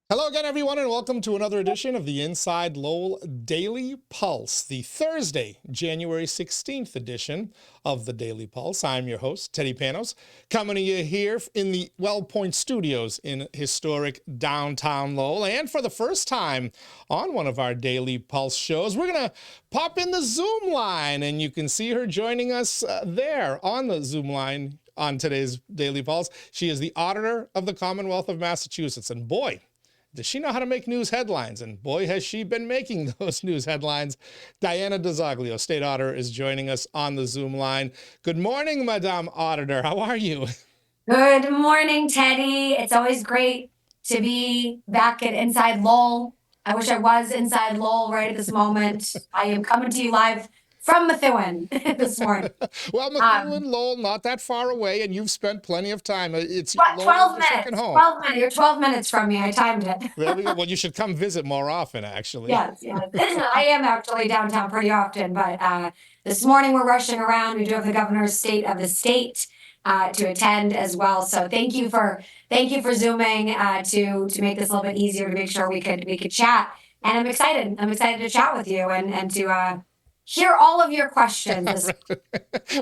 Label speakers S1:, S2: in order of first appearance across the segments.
S1: Hello again, everyone, and welcome to another edition of the Inside Lowell Daily Pulse, the Thursday, January 16th edition of the Daily Pulse. I'm your host, Teddy Panos, coming to you here in the WellPoint Studios in historic downtown Lowell. And for the first time on one of our Daily Pulse shows, we're going to pop in the Zoom line, and you can see her joining us there on the Zoom line on today's Daily Pulse. She is the Auditor of the Commonwealth of Massachusetts, and boy, does she know how to make news headlines? And boy, has she been making those news headlines. Diana DiZoglio, State Auditor, is joining us on the Zoom line. Good morning, Madame Auditor. How are you?
S2: Good morning, Teddy. It's always great to be back at Inside Lowell. I wish I was inside Lowell right at this moment. I am coming to you live from Methuen this morning.
S1: Well, Methuen, Lowell, not that far away, and you've spent plenty of time. It's
S2: What,
S1: Lowell,
S2: 12
S1: your second
S2: minutes?
S1: home.
S2: 12 minutes. You're 12 minutes from me. I timed it.
S1: There we go. Well, you should come visit more often, actually.
S2: Yes, yes. I am actually downtown pretty often, but this morning we're rushing around. We do have the governor's state of the state to attend as well. So thank you for zooming to make this a little bit easier to make sure we could chat. And I'm excited. I'm excited to chat with you and to hear all of your questions.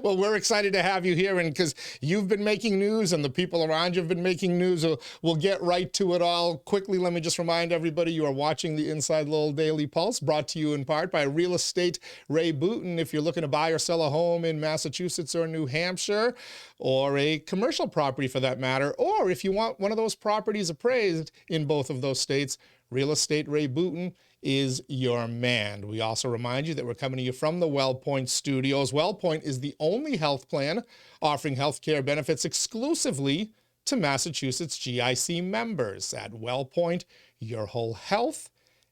S1: Well, we're excited to have you here, and because you've been making news and the people around you have been making news, we'll get right to it all. Quickly, let me just remind everybody you are watching the Inside Lowell Daily Pulse, brought to you in part by Real Estate Ray Booten. If you're looking to buy or sell a home in Massachusetts or New Hampshire, or a commercial property for that matter, or if you want one of those properties appraised in both of those states, Real Estate Ray Booten is your man. We also remind you that we're coming to you from the WellPoint Studios. WellPoint is the only health plan offering health care benefits exclusively to Massachusetts GIC members. At WellPoint, your whole health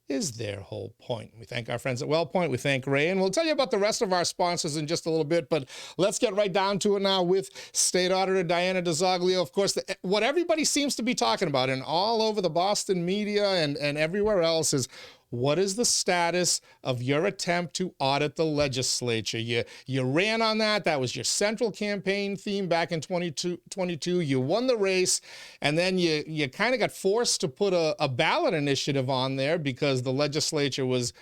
S1: is their whole point. We thank our friends at WellPoint. We thank Ray, and we'll tell you about the rest of our sponsors in just a little bit, but let's get right down to it now with State Auditor Diana DiZoglio. Of course, what everybody seems to be talking about and all over the Boston media and everywhere else is, what is the status of your attempt to audit the legislature? You ran on that. That was your central campaign theme back in 2022. You won the race, and then you kind of got forced to put a ballot initiative on there because the legislature was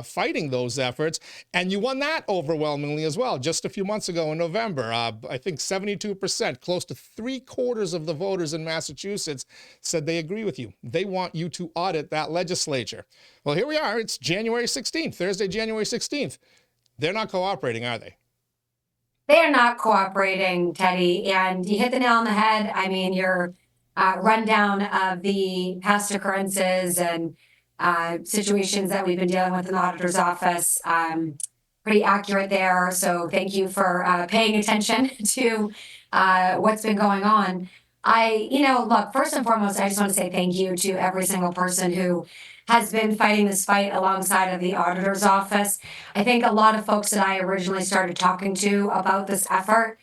S1: fighting those efforts, and you won that overwhelmingly as well. Just a few months ago in November, I think 72%, close to 3/4 of the voters in Massachusetts said they agree with you. They want you to audit that legislature. Well, here we are. It's January 16th, Thursday, January 16th. They're not cooperating, are they?
S2: They're not cooperating, Teddy, and you hit the nail on the head. I mean, your rundown of the past occurrences and situations that we've been dealing with in the auditor's office, pretty accurate there. So thank you for paying attention to what's been going on. Look, first and foremost, I just want to say thank you to every single person who has been fighting this fight alongside of the auditor's office. I think a lot of folks that I originally started talking to about this effort,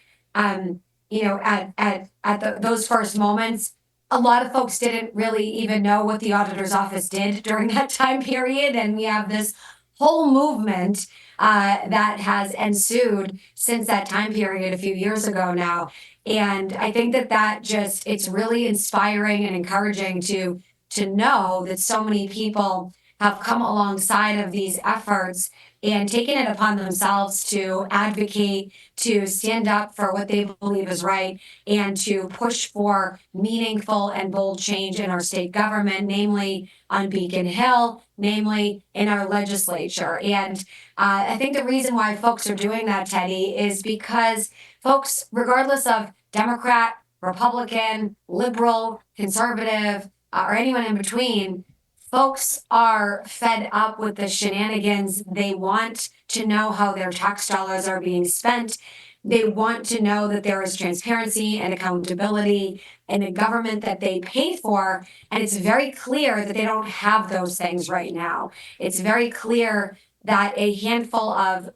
S2: those first moments, a lot of folks didn't really even know what the auditor's office did during that time period, and we have this whole movement that has ensued since that time period a few years ago now. And I think that it's really inspiring and encouraging to know that so many people have come alongside of these efforts and taken it upon themselves to advocate, to stand up for what they believe is right, and to push for meaningful and bold change in our state government, namely on Beacon Hill, namely in our legislature. And I think the reason why folks are doing that, Teddy, is because folks, regardless of Democrat, Republican, liberal, conservative, or anyone in between, folks are fed up with the shenanigans. They want to know how their tax dollars are being spent. They want to know that there is transparency and accountability in a government that they pay for. And it's very clear that they don't have those things right now. It's very clear that a handful of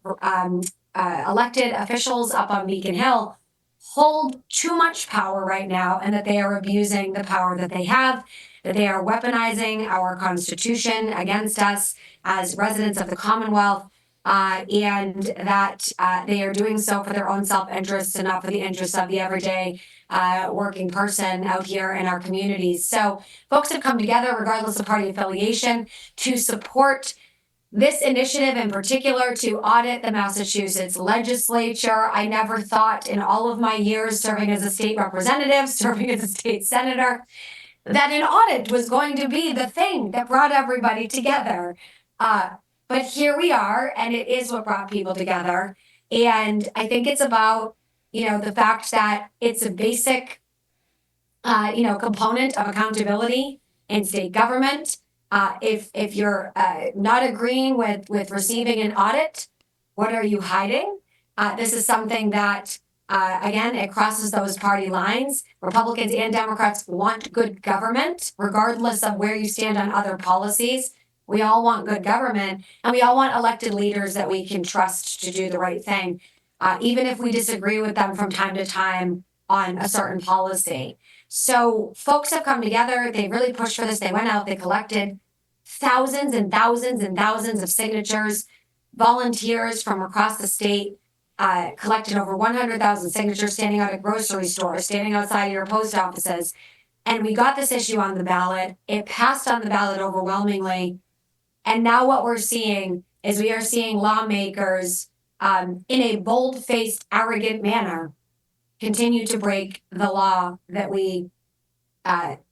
S2: elected officials up on Beacon Hill hold too much power right now, and that they are abusing the power that they have, that they are weaponizing our Constitution against us as residents of the Commonwealth. and that they are doing so for their own self-interest and not for the interests of the everyday working person out here in our communities. So folks have come together, regardless of party affiliation, to support this initiative in particular to audit the Massachusetts legislature. I never thought in all of my years serving as a state representative, serving as a state senator, that an audit was going to be the thing that brought everybody together. But here we are, and it is what brought people together. And I think it's about, the fact that it's a basic, component of accountability in state government. If you're not agreeing with receiving an audit, what are you hiding? This is something that, again, it crosses those party lines. Republicans and Democrats want good government, regardless of where you stand on other policies. We all want good government, and we all want elected leaders that we can trust to do the right thing, even if we disagree with them from time to time on a certain policy. So folks have come together. They really pushed for this. They went out, they collected thousands and thousands and thousands of signatures. Volunteers from across the state collected over 100,000 signatures, standing out at grocery stores, standing outside your post offices. And we got this issue on the ballot. It passed on the ballot overwhelmingly. And now what we're seeing is we are seeing lawmakers in a bold-faced, arrogant manner continue to break the law that we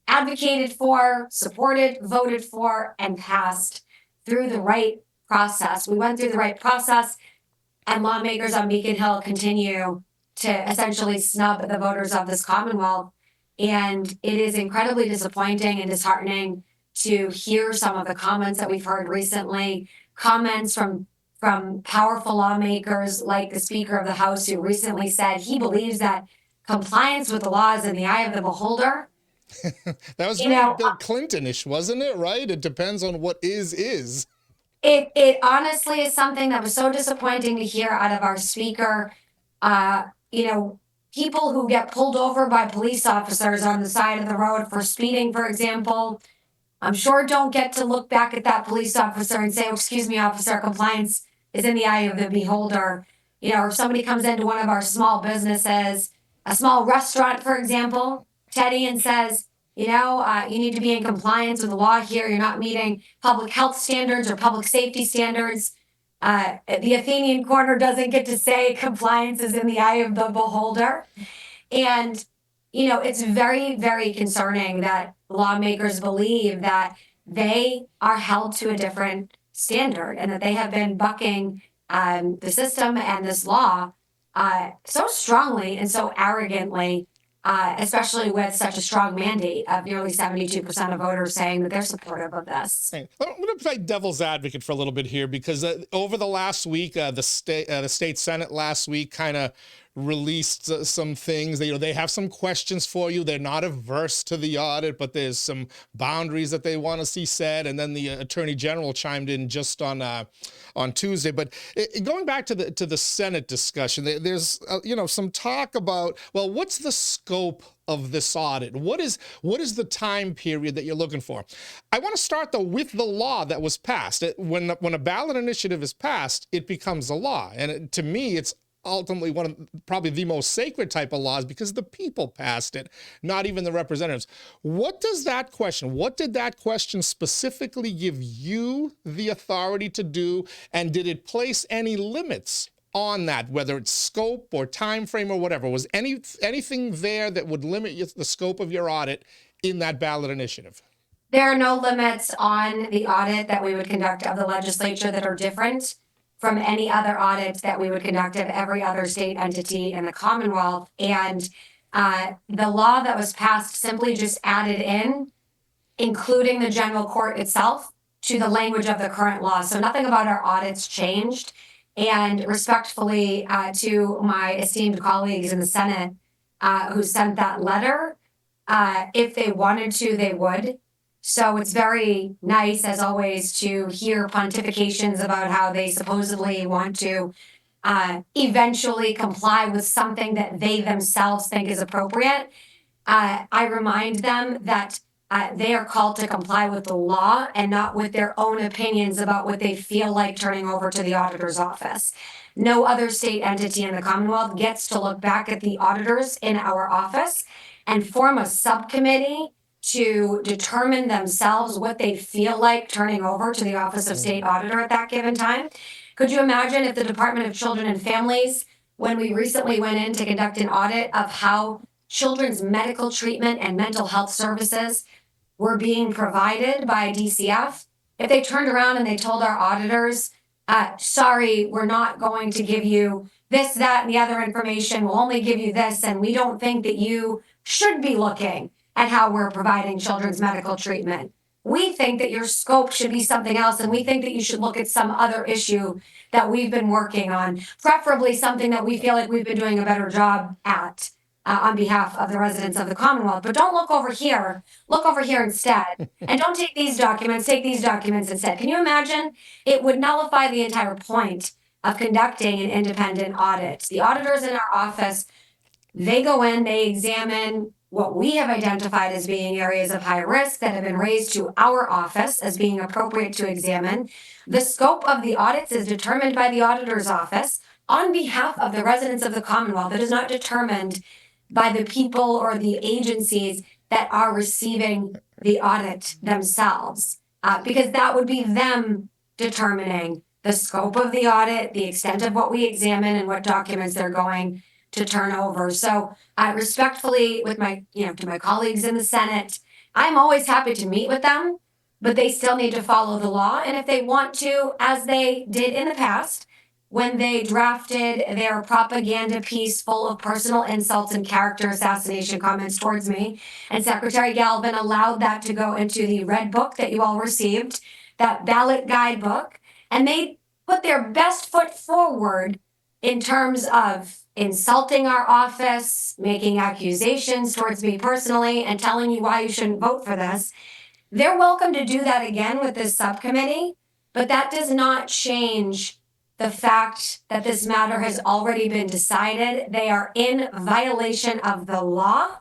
S2: advocated for, supported, voted for, and passed through the right process. We went through the right process, and lawmakers on Beacon Hill continue to essentially snub the voters of this Commonwealth. And it is incredibly disappointing and disheartening to hear some of the comments that we've heard recently, comments from powerful lawmakers like the Speaker of the House, who recently said he believes that compliance with the law is in the eye of the beholder.
S1: That was very Bill Clinton-ish, wasn't it? Right? It depends on what is.
S2: It honestly is something that was so disappointing to hear out of our speaker. People who get pulled over by police officers on the side of the road for speeding, for example, I'm sure don't get to look back at that police officer and say, "Oh, excuse me, officer, compliance is in the eye of the beholder." Or if somebody comes into one of our small businesses, a small restaurant, for example, Teddy, and says, you need to be in compliance with the law here. You're not meeting public health standards or public safety standards. The Athenian corner doesn't get to say compliance is in the eye of the beholder. And, it's very, very concerning that lawmakers believe that they are held to a different standard and that they have been bucking the system and this law so strongly and so arrogantly, especially with such a strong mandate of nearly 72% of voters saying that they're supportive of this.
S1: I'm going to play devil's advocate for a little bit here, because over the last week, the state Senate last week kind of released some things. They have some questions for you. They're not averse to the audit, but there's some boundaries that they want to see set. And then the Attorney General chimed in just on Tuesday. But going back to the Senate discussion, there's some talk about, well, what's the scope of this audit? What is the time period that you're looking for? I want to start, though, with the law that was passed. When a ballot initiative is passed, it becomes a law. And to me, it's ultimately one of probably the most sacred type of laws, because the people passed it, not even the representatives. What did that question specifically give you the authority to do? And did it place any limits on that, whether it's scope or time frame or whatever? Was anything there that would limit the scope of your audit in that ballot initiative?
S2: There are no limits on the audit that we would conduct of the legislature that are different from any other audit that we would conduct of every other state entity in the Commonwealth. And the law that was passed simply just added in, including the general court itself, to the language of the current law. So nothing about our audits changed. And respectfully to my esteemed colleagues in the Senate who sent that letter, if they wanted to, they would. So it's very nice, as always, to hear pontifications about how they supposedly want to eventually comply with something that they themselves think is appropriate. I remind them that they are called to comply with the law and not with their own opinions about what they feel like turning over to the auditor's office. No other state entity in the Commonwealth gets to look back at the auditors in our office and form a subcommittee to determine themselves what they feel like turning over to the Office of State Auditor at that given time. Could you imagine if the Department of Children and Families, when we recently went in to conduct an audit of how children's medical treatment and mental health services were being provided by DCF, if they turned around and they told our auditors, sorry, we're not going to give you this, that, and the other information, we'll only give you this, and we don't think that you should be looking at how we're providing children's medical treatment. We think that your scope should be something else, and we think that you should look at some other issue that we've been working on, preferably something that we feel like we've been doing a better job at on behalf of the residents of the Commonwealth. But don't look over here. Look over here instead. And don't take these documents. Take these documents instead. Can you imagine? It would nullify the entire point of conducting an independent audit. The auditors in our office, they go in, they examine what we have identified as being areas of high risk that have been raised to our office as being appropriate to examine. The scope of the audits is determined by the auditor's office on behalf of the residents of the Commonwealth. It is not determined by the people or the agencies that are receiving the audit themselves, because that would be them determining the scope of the audit, the extent of what we examine, and what documents they're going to turn over. So respectfully, with my, to my colleagues in the Senate, I'm always happy to meet with them, but they still need to follow the law. And if they want to, as they did in the past, when they drafted their propaganda piece full of personal insults and character assassination comments towards me, and Secretary Galvin allowed that to go into the red book that you all received, that ballot guidebook, and they put their best foot forward in terms of insulting our office, making accusations towards me personally, and telling you why you shouldn't vote for this. They're welcome to do that again with this subcommittee, but that does not change the fact that this matter has already been decided. They are in violation of the law,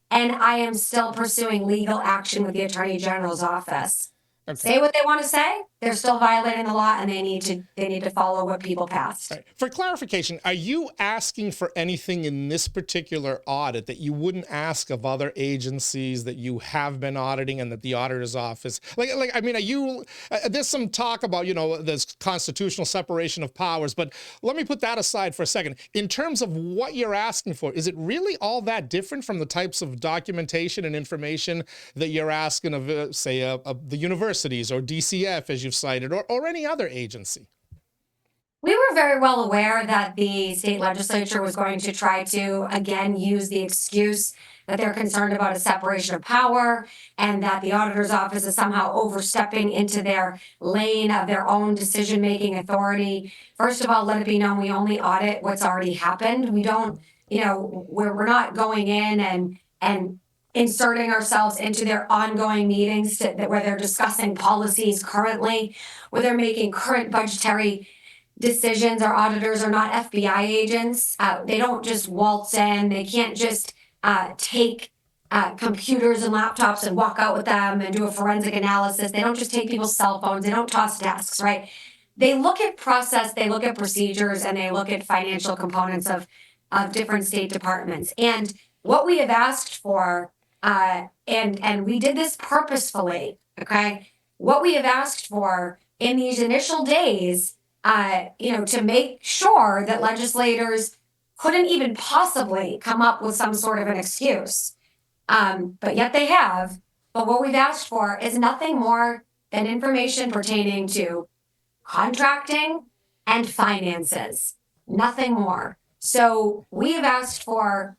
S2: and I am still pursuing legal action with the Attorney General's office. Okay. Say what they want to say. They're still violating the law, and they need to follow what people passed.
S1: Right. For clarification, are you asking for anything in this particular audit that you wouldn't ask of other agencies that you have been auditing and that the auditor's office, I mean, are you? There's some talk about there's constitutional separation of powers, but let me put that aside for a second. In terms of what you're asking for, is it really all that different from the types of documentation and information that you're asking of, say, the universities or DCF, as you've cited, or any other agency?
S2: We were very well aware that the state legislature was going to try to, again, use the excuse that they're concerned about a separation of power and that the auditor's office is somehow overstepping into their lane of their own decision-making authority. First of all, let it be known we only audit what's already happened. We don't, we're not going in and inserting ourselves into their ongoing meetings where they're discussing policies currently, where they're making current budgetary decisions. Our auditors are not FBI agents. They don't just waltz in. They can't just take computers and laptops and walk out with them and do a forensic analysis. They don't just take people's cell phones. They don't toss desks, right? They look at process, they look at procedures, and they look at financial components of different state departments. And what we have asked for, and we did this purposefully, okay? What we have asked for in these initial days, to make sure that legislators couldn't even possibly come up with some sort of an excuse. But yet they have. But what we've asked for is nothing more than information pertaining to contracting and finances. Nothing more. So we have asked for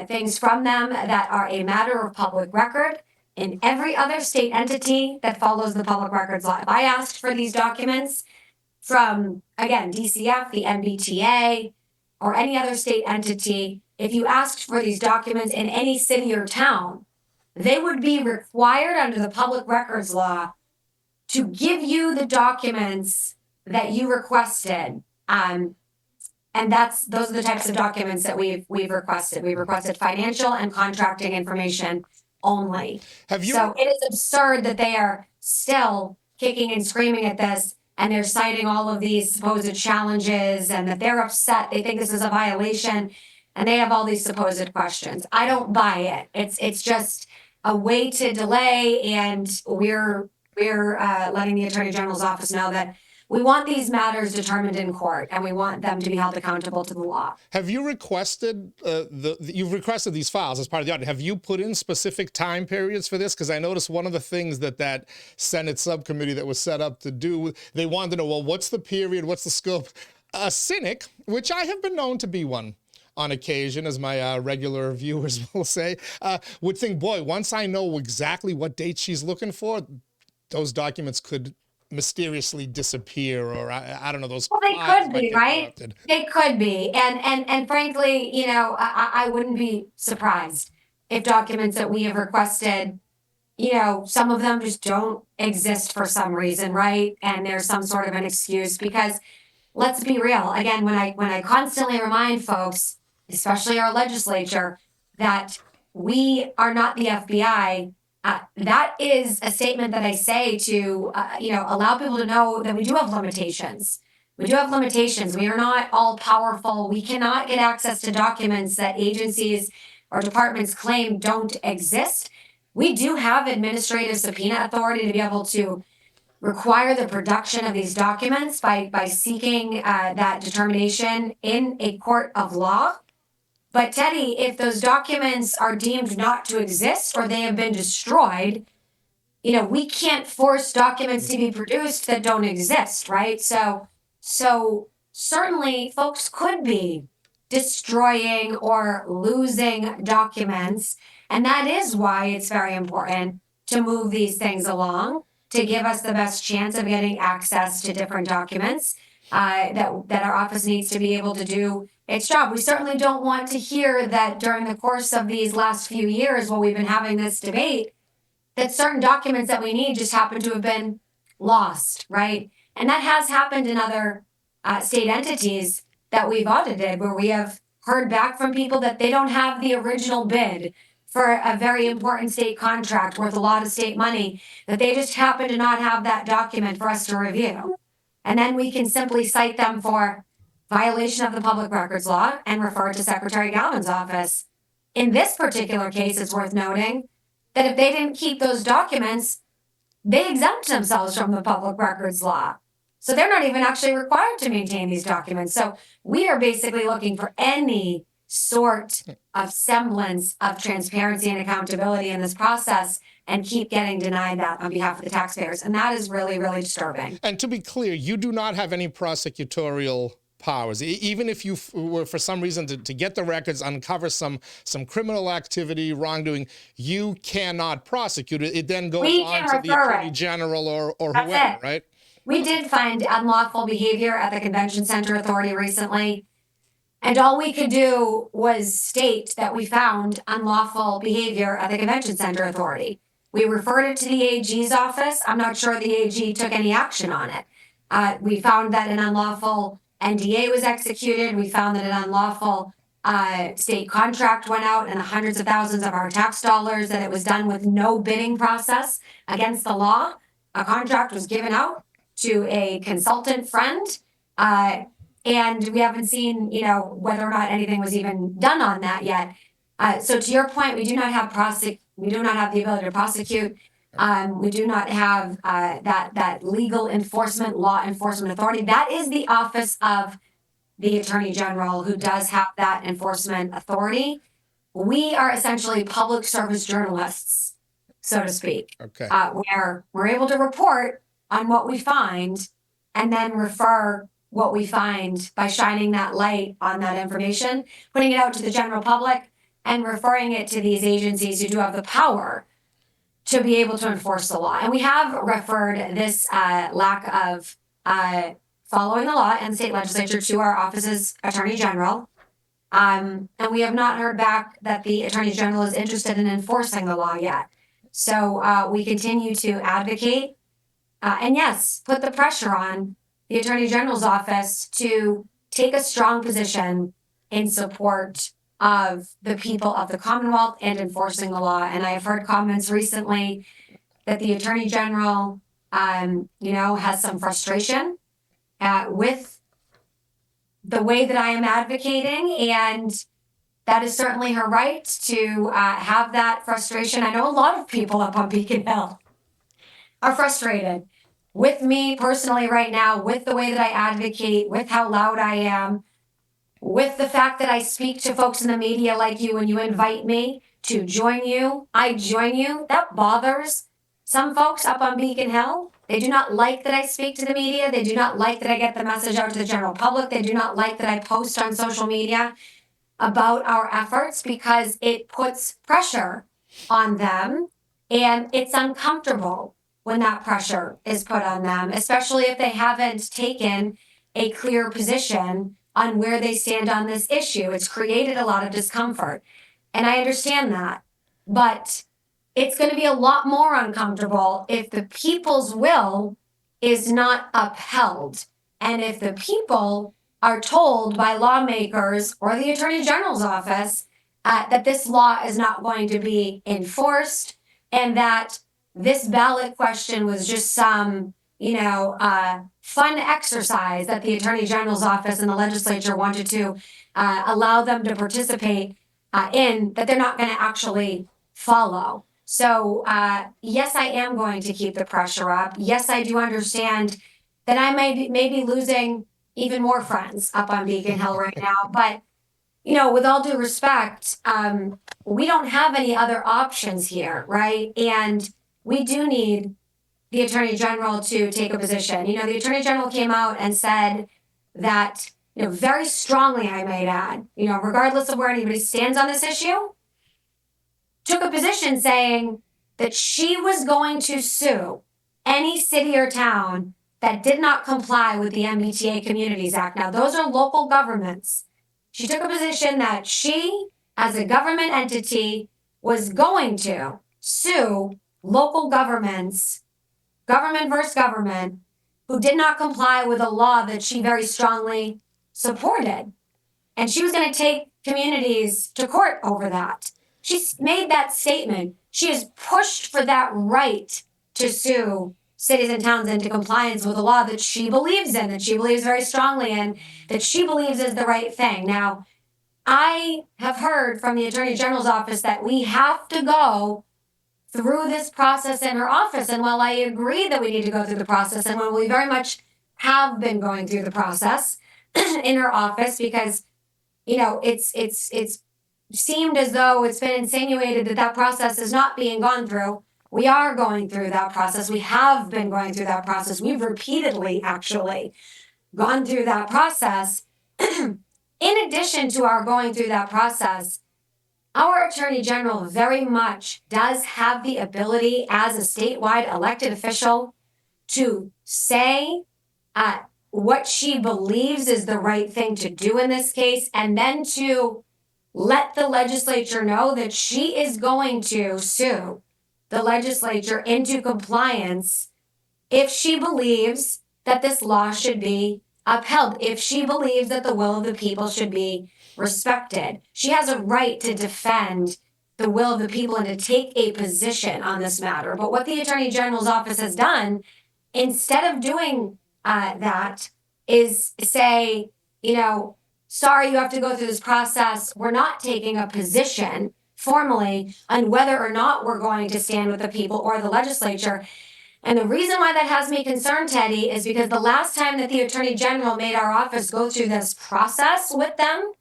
S2: things from them that are a matter of public record in every other state entity that follows the public records law. If I asked for these documents from, again, DCF, the MBTA, or any other state entity, if you asked for these documents in any city or town, they would be required under the public records law to give you the documents that you requested. And those are the types of documents that we've requested. We've requested financial and contracting information only.
S1: Have you?
S2: So it is absurd that they are still kicking and screaming at this, and they're citing all of these supposed challenges, and that they're upset. They think this is a violation, and they have all these supposed questions. I don't buy it. It's just a way to delay, and we're letting the Attorney General's office know that we want these matters determined in court, and we want them to be held accountable to the law.
S1: Have you requested you've requested these files as part of the audit? Have you put in specific time periods for this? Because I noticed one of the things that Senate subcommittee that was set up to do, they wanted to know, well, what's the period? What's the scope? A cynic, which I have been known to be one on occasion, as my regular viewers will say, would think, boy, once I know exactly what date she's looking for, those documents could mysteriously disappear, or I don't know, those
S2: Well, they
S1: files
S2: could
S1: might
S2: be,
S1: get
S2: right?
S1: corrupted.
S2: They could be. And frankly, you know, I wouldn't be surprised if documents that we have requested, you know, some of them just don't exist for some reason, right? And there's some sort of an excuse, because let's be real. Again, when I constantly remind folks, especially our legislature, that we are not the FBI, that is a statement that I say to, you know, allow people to know that we do have limitations. We do have limitations. We are not all powerful. We cannot get access to documents that agencies or departments claim don't exist. We do have administrative subpoena authority to be able to require the production of these documents by seeking that determination in a court of law. But Teddy, if those documents are deemed not to exist or they have been destroyed, you know, we can't force documents to be produced that don't exist, right? So certainly folks could be destroying or losing documents. And that is why it's very important to move these things along, to give us the best chance of getting access to different documents that our office needs to be able to do its job. We certainly don't want to hear that during the course of these last few years, while we've been having this debate, that certain documents that we need just happen to have been lost, right? And that has happened in other state entities that we've audited, where we have heard back from people that they don't have the original bid for a very important state contract worth a lot of state money, that they just happen to not have that document for us to review. And then we can simply cite them for violation of the public records law and refer to Secretary Galvin's office. In this particular case, it's worth noting that if they didn't keep those documents, they exempt themselves from the public records law. So they're not even actually required to maintain these documents. So we are basically looking for any sort of semblance of transparency and accountability in this process, and keep getting denied that on behalf of the taxpayers. And that is really, really disturbing.
S1: And to be clear, you do not have any prosecutorial powers. Even if you were for some reason to get the records, uncover some criminal activity, wrongdoing, you cannot prosecute it. It then goes on to the Attorney General or whoever, right?
S2: We did find unlawful behavior at the Convention Center Authority recently, and all we could do was state that we found unlawful behavior at the Convention Center Authority. We referred it to the AG's office. I'm not sure the AG took any action on it. We found that an unlawful NDA was executed. We found that an unlawful state contract went out in the hundreds of thousands of our tax dollars, that it was done with no bidding process against the law. A contract was given out to a consultant friend, and we haven't seen, you know, whether or not anything was even done on that yet. So to your point, we do not have the ability to prosecute. We do not have that legal enforcement, law enforcement authority. That is the office of the Attorney General, who does have that enforcement authority. We are essentially public service journalists, so to speak, where we're able to report on what we find and then refer what we find by shining that light on that information, putting it out to the general public, and referring it to these agencies who do have the power to be able to enforce the law. And we have referred this lack of following the law and the state legislature to our office's Attorney General. And we have not heard back that the Attorney General is interested in enforcing the law yet. So we continue to advocate and yes, put the pressure on the Attorney General's office to take a strong position in support of the people of the Commonwealth and enforcing the law. And I have heard comments recently that the Attorney General, has some frustration with the way that I am advocating, and that is certainly her right to have that frustration. I know a lot of people up on Beacon Hill are frustrated with me personally right now, with the way that I advocate, with how loud I am, with the fact that I speak to folks in the media like you when you invite me to join you. I join you. That bothers some folks up on Beacon Hill. They do not like that I speak to the media. They do not like that I get the message out to the general public. They do not like that I post on social media about our efforts because it puts pressure on them, and it's uncomfortable when that pressure is put on them, especially if they haven't taken a clear position on where they stand on this issue. It's created a lot of discomfort, and I understand that, but it's going to be a lot more uncomfortable if the people's will is not upheld, and if the people are told by lawmakers or the Attorney General's office that this law is not going to be enforced, and that this ballot question was just some, fun exercise that the Attorney General's office and the legislature wanted to allow them to participate in, that they're not going to actually follow. So, yes, I am going to keep the pressure up. Yes, I do understand that I may be losing even more friends up on Beacon Hill right now. But, with all due respect, we don't have any other options here, right? And we do need the Attorney General to take a position. The Attorney General came out and said that, very strongly, I might add, regardless of where anybody stands on this issue, took a position saying that she was going to sue any city or town that did not comply with the MBTA Communities Act. Now, those are local governments. She took a position that she, as a government entity, was going to sue local governments, government versus government, who did not comply with a law that she very strongly supported. And she was going to take communities to court over that. She's made that statement. She has pushed for that right to sue cities and towns into compliance with a law that she believes in, that she believes very strongly in, that she believes is the right thing. Now, I have heard from the Attorney General's office that we have to go through this process in her office. And while I agree that we need to go through the process, and when we very much have been going through the process in her office, because, it's seemed as though it's been insinuated that that process is not being gone through. We are going through that process. We have been going through that process. We've repeatedly actually gone through that process. In addition to our going through that process, our Attorney General very much does have the ability as a statewide elected official to say what she believes is the right thing to do in this case, and then to let the legislature know that she is going to sue the legislature into compliance if she believes that this law should be upheld, if she believes that the will of the people should be respected. She has a right to defend the will of the people and to take a position on this matter. But what the Attorney General's office has done, instead of doing that, is say, sorry, you have to go through this process. We're not taking a position formally on whether or not we're going to stand with the people or the legislature. And the reason why that has me concerned, Teddy, is because the last time that the Attorney General made our office go through this process with them,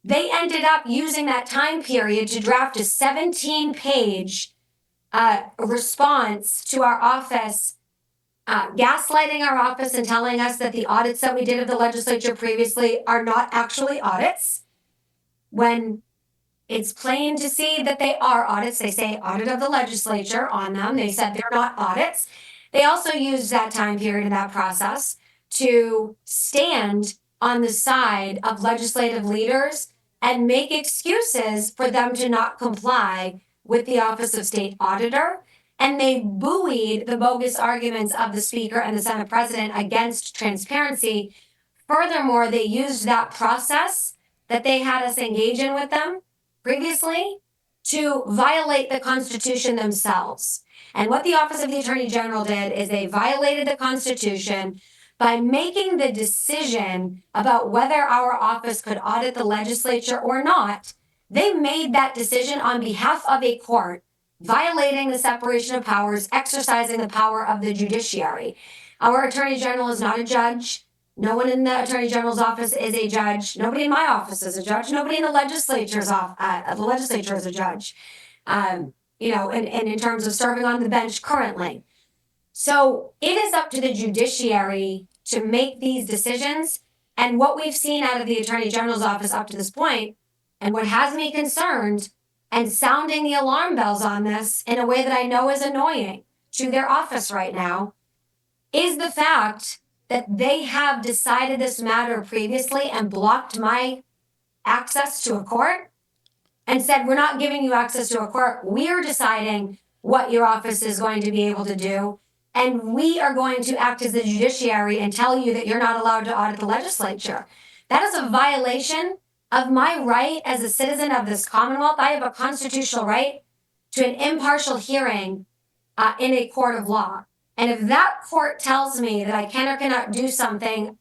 S2: they ended up using that time period to draft a 17-page response to our office, gaslighting our office and telling us that the audits that we did of the legislature previously are not actually audits, when it's plain to see that they are audits. They say audit of the legislature on them. They said they're not audits. They also used that time period in that process to stand on the side of legislative leaders and make excuses for them to not comply with the Office of State Auditor. And they buoyed the bogus arguments of the Speaker and the Senate President against transparency. Furthermore, they used that process that they had us engage in with them previously to violate the Constitution themselves. And what the Office of the Attorney General did is they violated the Constitution by making the decision about whether our office could audit the legislature or not. They made that decision on behalf of a court, violating the separation of powers, exercising the power of the judiciary. Our Attorney General is not a judge. No one in the Attorney General's office is a judge. Nobody in my office is a judge. Nobody in the legislature is a judge. And in terms of serving on the bench currently. So it is up to the judiciary to make these decisions. And what we've seen out of the Attorney General's office up to this point, and what has me concerned and sounding the alarm bells on this in a way that I know is annoying to their office right now, is the fact that they have decided this matter previously and blocked my access to a court and said, we're not giving you access to a court. We're deciding what your office is going to be able to do. And we are going to act as the judiciary and tell you that you're not allowed to audit the legislature. That is a violation of my right as a citizen of this Commonwealth. I have a constitutional right to an impartial hearing in a court of law. And if that court tells me that I can or cannot do something,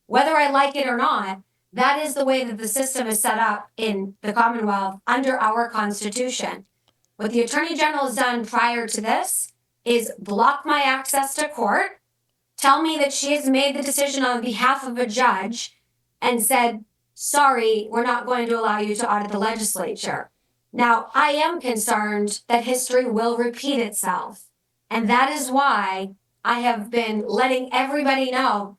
S2: whether I like it or not, that is the way that the system is set up in the Commonwealth under our Constitution. What the Attorney General has done prior to this is block my access to court, tell me that she has made the decision on behalf of a judge, and said, sorry, we're not going to allow you to audit the legislature. Now, I am concerned that history will repeat itself. And that is why I have been letting everybody know,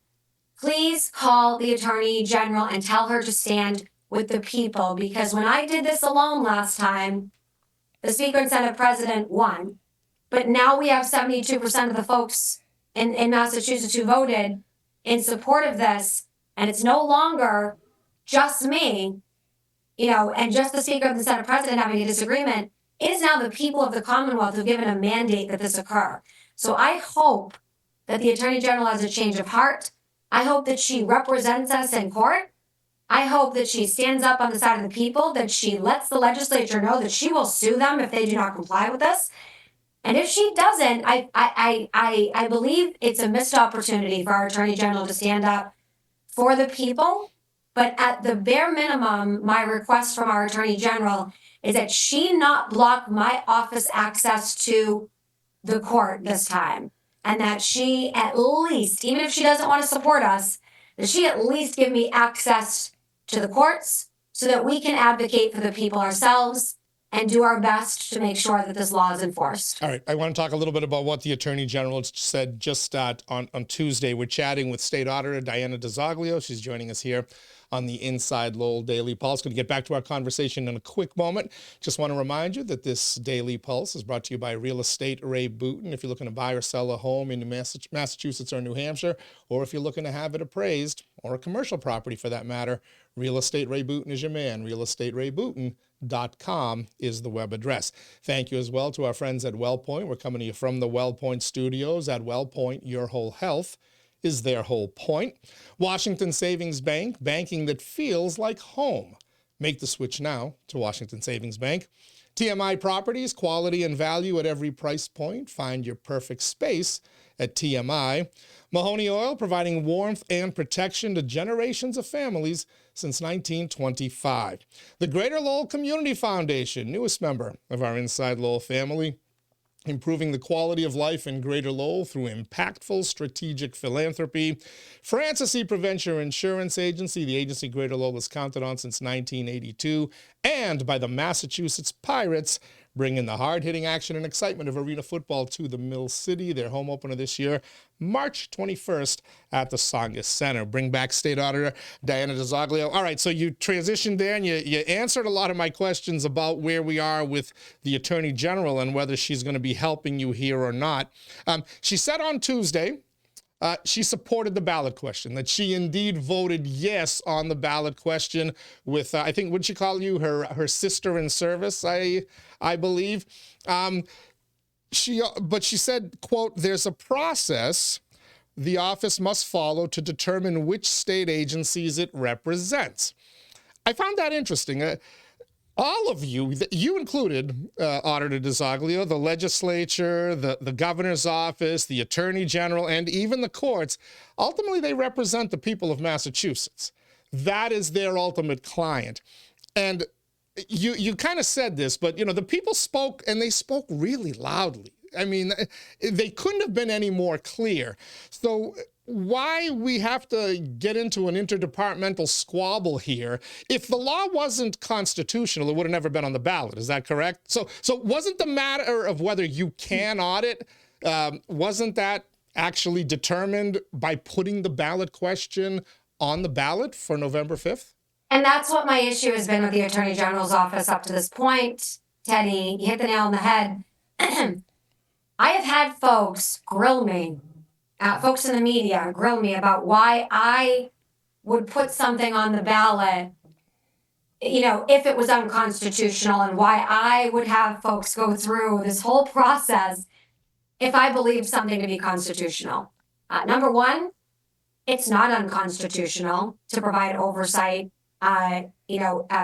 S2: please call the Attorney General and tell her to stand with the people. Because when I did this alone last time, the Speaker and Senate President won. But now we have 72% of the folks in Massachusetts who voted in support of this. And it's no longer just me, and just the Speaker of the Senate President having a disagreement. It is now the people of the Commonwealth who have given a mandate that this occur. So I hope that the Attorney General has a change of heart. I hope that she represents us in court. I hope that she stands up on the side of the people, that she lets the legislature know that she will sue them if they do not comply with this. And if she doesn't, I believe it's a missed opportunity for our Attorney General to stand up for the people. But at the bare minimum, my request from our Attorney General is that she not block my office access to the court this time. And that she at least, even if she doesn't want to support us, that she at least give me access to the courts so that we can advocate for the people ourselves and do our best to make sure that this law is enforced.
S1: All right, I want to talk a little bit about what the Attorney General said just on Tuesday. We're chatting with State Auditor Diana DiZoglio. She's joining us here on the Inside Lowell Daily Pulse. Going to get back to our conversation in a quick moment. Just want to remind you that this Daily Pulse is brought to you by Real Estate Ray Booten. If you're looking to buy or sell a home in Massachusetts or New Hampshire, or if you're looking to have it appraised, or a commercial property for that matter, Real Estate Ray Booten is your man. realestaterayBooten.com is the web address. Thank you as well to our friends at WellPoint. We're coming to you from the WellPoint studios. At WellPoint, your whole health is their whole point. Washington Savings Bank, banking that feels like home. Make the switch now to Washington Savings Bank. TMI Properties, quality and value at every price point. Find your perfect space at TMI. Mahoney Oil, providing warmth and protection to generations of families since 1925. The Greater Lowell Community Foundation, newest member of our Inside Lowell family, improving the quality of life in Greater Lowell through impactful strategic philanthropy. Francis E. Prevention Insurance Agency, the agency Greater Lowell has counted on since 1982, and by the Massachusetts Pirates, bringing the hard-hitting action and excitement of arena football to the Mill City. Their home opener this year, March 21st at the Tsongas Center. Bring back State Auditor Diana DiZoglio. All right, so you transitioned there and you answered a lot of my questions about where we are with the Attorney General and whether she's going to be helping you here or not. She said on Tuesday, she supported the ballot question, that she indeed voted yes on the ballot question with, I think, what'd she call you? Her sister in service, I believe. But she said, quote, there's a process the office must follow to determine which state agencies it represents. I found that interesting. All of you, you included, Auditor DiZoglio, the legislature, the governor's office, the attorney general, and even the courts, ultimately they represent the people of Massachusetts. That is their ultimate client. And you kind of said this, but, the people spoke, and they spoke really loudly. I mean, they couldn't have been any more clear. So why we have to get into an interdepartmental squabble here? If the law wasn't constitutional, it would have never been on the ballot. Is that correct? So wasn't the matter of whether you can audit, wasn't that actually determined by putting the ballot question on the ballot for November 5th?
S2: And that's what my issue has been with the Attorney General's office up to this point. Teddy, you hit the nail on the head. I have had folks grill me, folks in the media grill me about why I would put something on the ballot, if it was unconstitutional, and why I would have folks go through this whole process if I believed something to be constitutional. Number one, it's not unconstitutional to provide oversight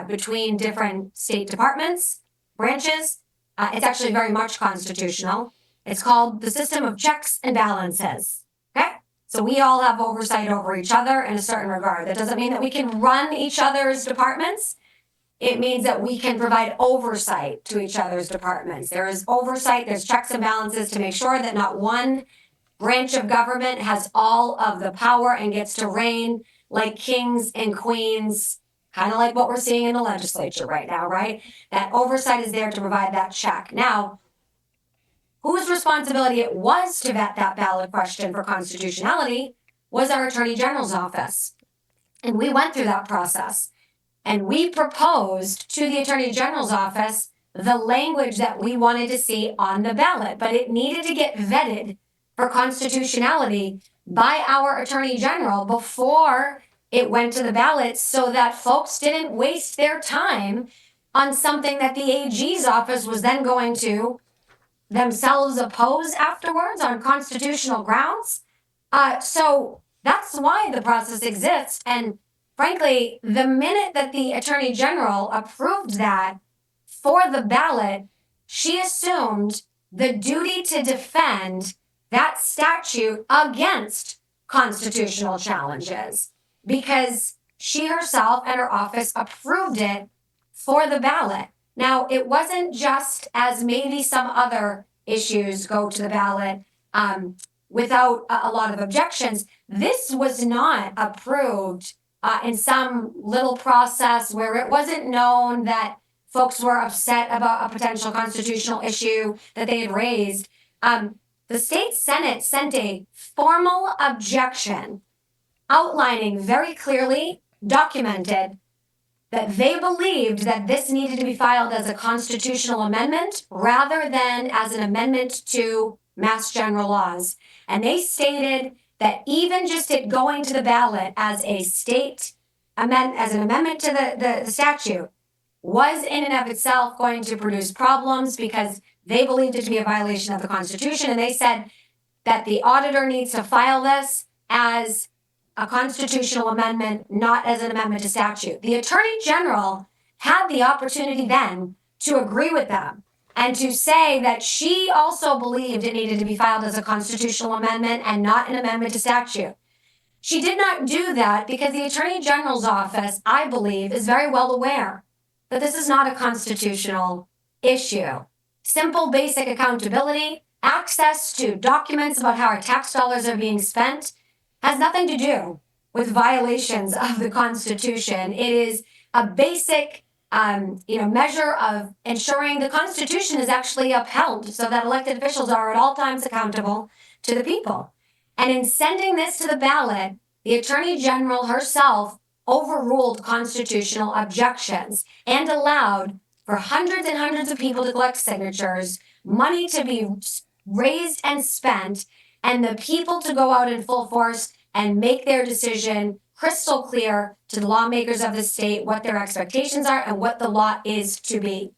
S2: between different state departments, branches. It's actually very much constitutional. It's called the system of checks and balances. Okay? So we all have oversight over each other in a certain regard. That doesn't mean that we can run each other's departments. It means that we can provide oversight to each other's departments. There is oversight, there's checks and balances to make sure that not one branch of government has all of the power and gets to reign like kings and queens, kind of like what we're seeing in the legislature right now, right? That oversight is there to provide that check. Now, whose responsibility it was to vet that ballot question for constitutionality was our Attorney General's office. And we went through that process. And we proposed to the Attorney General's office the language that we wanted to see on the ballot. But it needed to get vetted for constitutionality by our Attorney General before it went to the ballot, so that folks didn't waste their time on something that the AG's office was then going to themselves oppose afterwards on constitutional grounds. So that's why the process exists. And frankly, the minute that the Attorney General approved that for the ballot, she assumed the duty to defend that statute against constitutional challenges, because she herself and her office approved it for the ballot. Now, it wasn't just as maybe some other issues go to the ballot without a lot of objections. This was not approved in some little process where it wasn't known that folks were upset about a potential constitutional issue that they had raised. The state Senate sent a formal objection outlining very clearly, documented, that they believed that this needed to be filed as a constitutional amendment rather than as an amendment to Mass General laws. And they stated that even just it going to the ballot as a as an amendment to the statute was in and of itself going to produce problems, because they believed it to be a violation of the Constitution. And they said that the auditor needs to file this as a constitutional amendment, not as an amendment to statute. The Attorney General had the opportunity then to agree with them and to say that she also believed it needed to be filed as a constitutional amendment and not an amendment to statute. She did not do that because the Attorney General's office, I believe, is very well aware that this is not a constitutional issue. Simple, basic accountability, access to documents about how our tax dollars are being spent has nothing to do with violations of the Constitution. It is a basic measure of ensuring the Constitution is actually upheld so that elected officials are at all times accountable to the people. And in sending this to the ballot, the Attorney General herself overruled constitutional objections and allowed for hundreds and hundreds of people to collect signatures, money to be raised and spent, and the people to go out in full force and make their decision crystal clear to the lawmakers of the state what their expectations are and what the law is to be.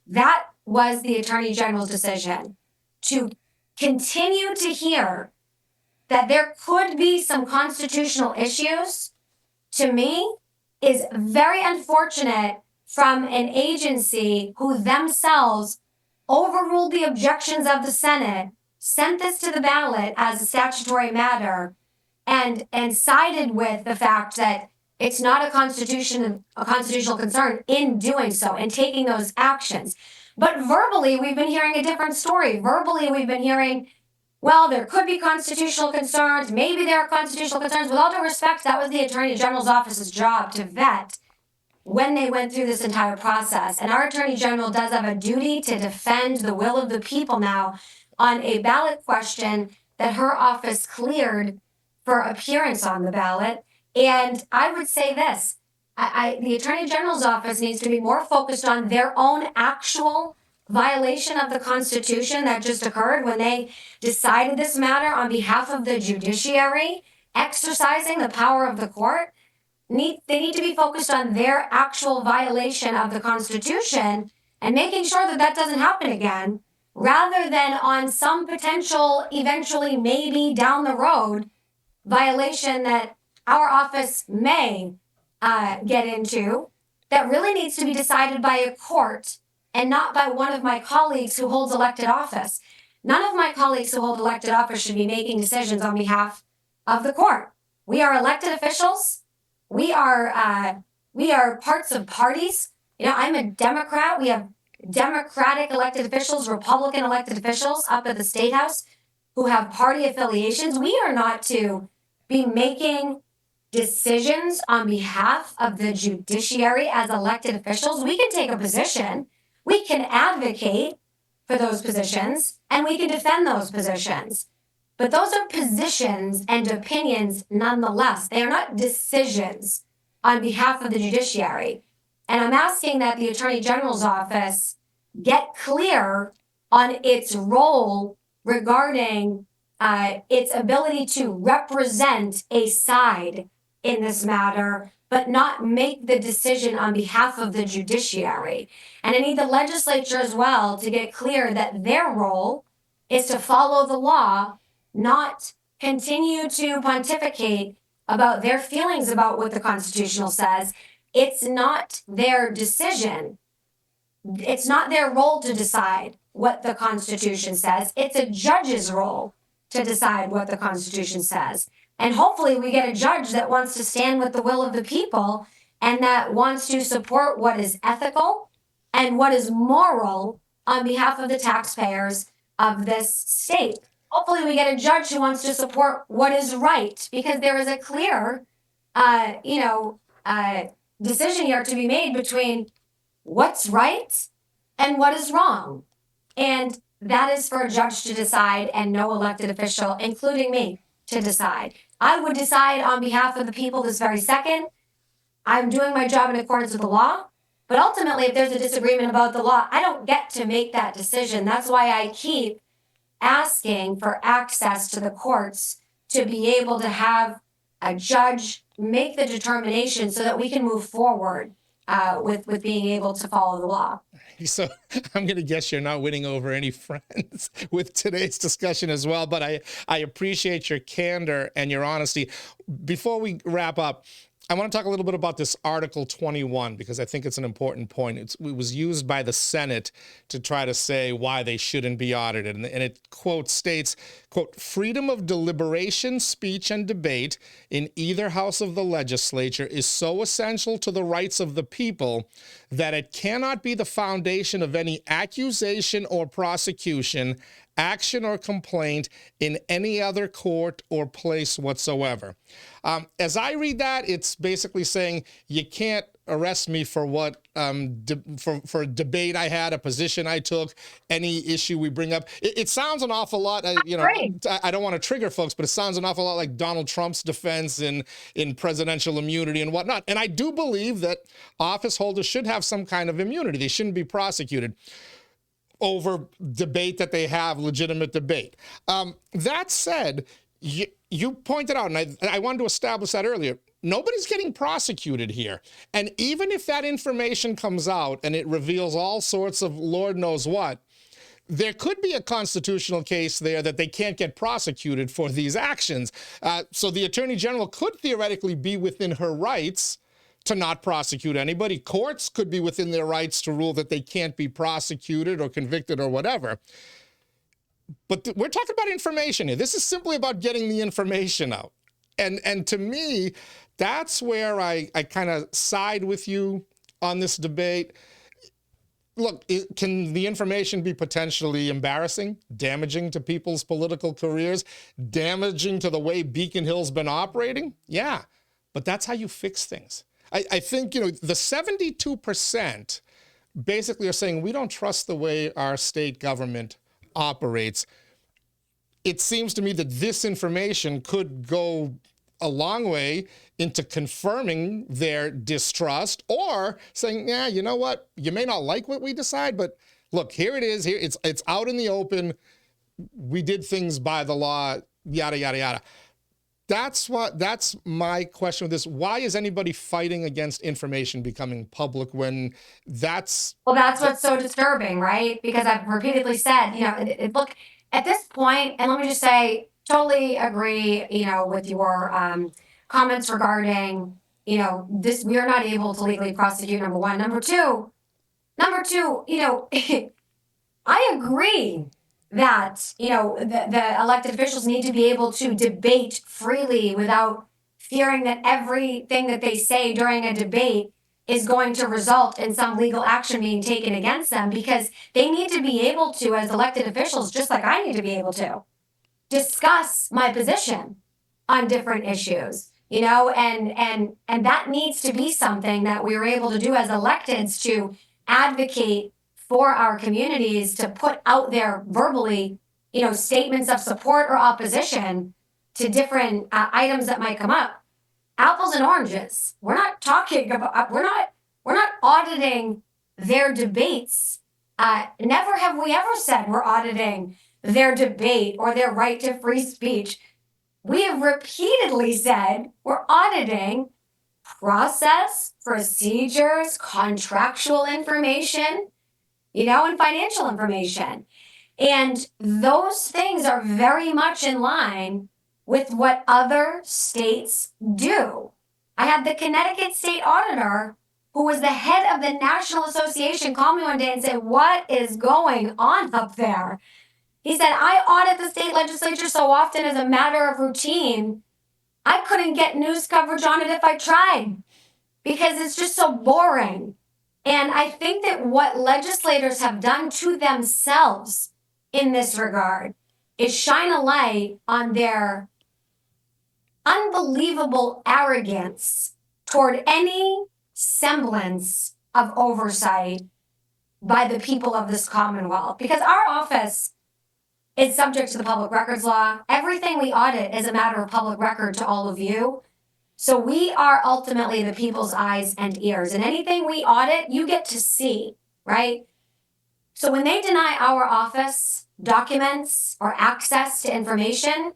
S2: That was the Attorney General's decision. To continue to hear that there could be some constitutional issues, to me, is very unfortunate from an agency who themselves overruled the objections of the Senate, sent this to the ballot as a statutory matter, and sided with the fact that it's not a constitutional concern in doing so and taking those actions. But verbally, we've been hearing a different story. Verbally, we've been hearing, well, there could be constitutional concerns. Maybe there are constitutional concerns. With all due respect, that was the Attorney General's office's job to vet when they went through this entire process. And our Attorney General does have a duty to defend the will of the people now on a ballot question that her office cleared for appearance on the ballot. And I would say this, the Attorney General's office needs to be more focused on their own actual violation of the Constitution that just occurred when they decided this matter on behalf of the judiciary, exercising the power of the court. They need to be focused on their actual violation of the Constitution and making sure that that doesn't happen again, rather than on some potential, eventually, maybe down the road, violation that our office may get into that really needs to be decided by a court and not by one of my colleagues who holds elected office. None of my colleagues who hold elected office should be making decisions on behalf of the court. We are elected officials. We are parts of parties. You know, I'm a Democrat. We have Democratic elected officials, Republican elected officials up at the State House who have party affiliations. We are not to be making decisions on behalf of the judiciary as elected officials. We can take a position, we can advocate for those positions, and we can defend those positions. But those are positions and opinions nonetheless. They are not decisions on behalf of the judiciary. And I'm asking that the Attorney General's office get clear on its role regarding its ability to represent a side in this matter, but not make the decision on behalf of the judiciary. And I need the legislature as well to get clear that their role is to follow the law, not continue to pontificate about their feelings about what the Constitution says. It's not their decision. It's not their role to decide what the Constitution says. It's a judge's role to decide what the Constitution says. And hopefully we get a judge that wants to stand with the will of the people and that wants to support what is ethical and what is moral on behalf of the taxpayers of this state. Hopefully we get a judge who wants to support what is right, because there is a clear, decision here to be made between what's right and what is wrong. And that is for a judge to decide and no elected official, including me, to decide. I would decide on behalf of the people this very second. I'm doing my job in accordance with the law. But ultimately, if there's a disagreement about the law, I don't get to make that decision. That's why I keep asking for access to the courts to be able to have a judge make the determination so that we can move forward with being able to follow the law.
S1: So I'm going to guess you're not winning over any friends with today's discussion as well, but I appreciate your candor and your honesty. Before we wrap up, I want to talk a little bit about this Article 21, because I think it's an important point. It was used by the Senate to try to say why they shouldn't be audited. And it, quote, states, quote, freedom of deliberation, speech, and debate in either house of the legislature is so essential to the rights of the people that it cannot be the foundation of any accusation or prosecution, action or complaint in any other court or place whatsoever. As I read that, it's basically saying you can't arrest me for what for a debate I had, a position I took, any issue we bring up. It sounds an awful lot, I don't want to trigger folks, but it sounds an awful lot like Donald Trump's defense in presidential immunity and whatnot. And I do believe that office holders should have some kind of immunity. They shouldn't be prosecuted over debate that they have, legitimate debate. That said, you pointed out, and I wanted to establish that earlier, nobody's getting prosecuted here. And even if that information comes out and it reveals all sorts of Lord knows what, there could be a constitutional case there that they can't get prosecuted for these actions. So the Attorney General could theoretically be within her rights to not prosecute anybody. Courts could be within their rights to rule that they can't be prosecuted or convicted or whatever. But we're talking about information here. This is simply about getting the information out. And to me, that's where I kind of side with you on this debate. Look, can the information be potentially embarrassing, damaging to people's political careers, damaging to the way Beacon Hill's been operating? Yeah, but that's how you fix things. I think, the 72% basically are saying we don't trust the way our state government operates. It seems to me that this information could go a long way into confirming their distrust or saying, yeah, you know what? You may not like what we decide, but look, here it is. Here it's out in the open. We did things by the law, yada, yada, yada. That's my question with this. Why is anybody fighting against information becoming public when that's...
S2: Well, that's what's so disturbing, right? Because I've repeatedly said, look, at this point, and let me just say, totally agree, with your comments regarding, this, we are not able to legally prosecute, number one. Number two, I agree that, the elected officials need to be able to debate freely without fearing that everything that they say during a debate is going to result in some legal action being taken against them, because they need to be able to, as elected officials, just like I need to be able to, discuss my position on different issues, and that needs to be something that we are able to do as electeds, to advocate for our communities, to put out there verbally, statements of support or opposition to different items that might come up. Apples and oranges. We're not talking about, we're not auditing their debates. Never have we ever said we're auditing their debate or their right to free speech. We have repeatedly said we're auditing process, procedures, contractual information, and financial information. And those things are very much in line with what other states do. I had the Connecticut state auditor, who was the head of the National Association, call me one day and say, what is going on up there? He said, I audit the state legislature so often as a matter of routine, I couldn't get news coverage on it if I tried, because it's just so boring. And I think that what legislators have done to themselves in this regard is shine a light on their unbelievable arrogance toward any semblance of oversight by the people of this Commonwealth. Because our office is subject to the public records law. Everything we audit is a matter of public record to all of you. So we are ultimately the people's eyes and ears. And anything we audit, you get to see, right? So when they deny our office documents or access to information,